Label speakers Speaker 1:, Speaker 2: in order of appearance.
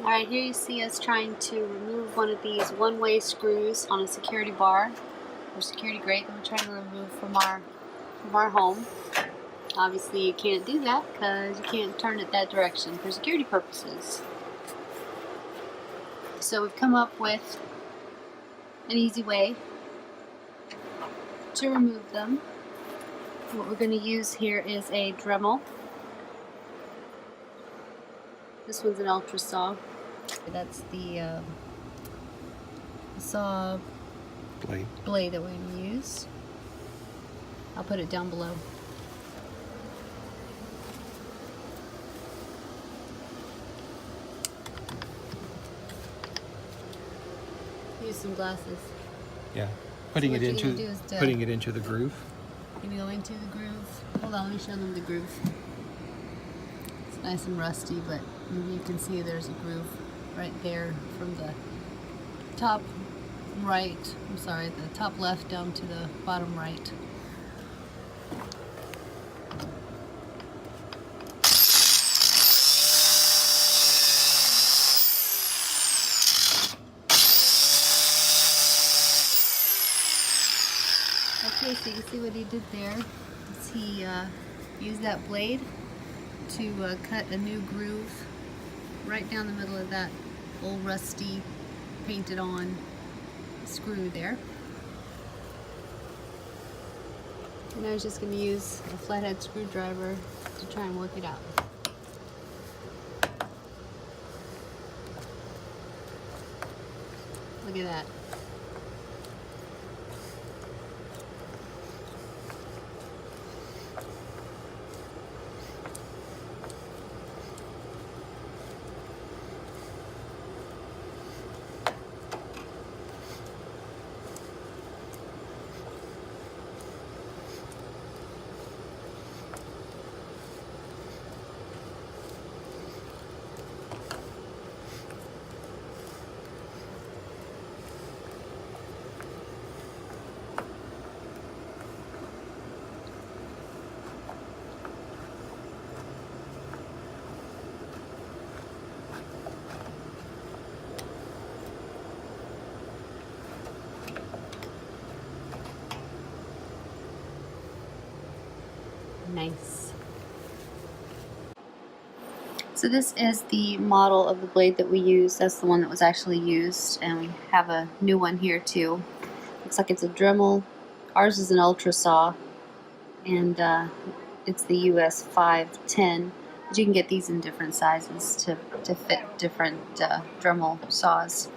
Speaker 1: Alright, here you see us trying to remove one of these one-way screws on a security bar or security grate that we're trying to remove from our home. Obviously you can't do that because you can't turn it that direction for security purposes. So we've come up with an easy way to remove them. What we're going to use here is a Dremel. This one's an ultra saw. That's the saw blade that we're going to use. I'll put it down below. Use some glasses.
Speaker 2: Yeah, putting it into the groove.
Speaker 1: You're gonna go into the groove. Hold on, let me show them the groove. It's nice and rusty, but maybe you can see there's a groove right there from the top right. I'm sorry, the top left down to the bottom right. Okay, so you can see what he did there. He used that blade to cut a new groove right down the middle of that old rusty painted on screw there. And I was just going to use a flathead screwdriver to try and work it out. Look at that. Nice. So this is the model of the blade that we use. That's the one that was actually used, and we have a new one here too. Looks like it's a Dremel. Ours is an ultra saw, and it's the US 510. But you can get these in different sizes to fit different Dremel saws.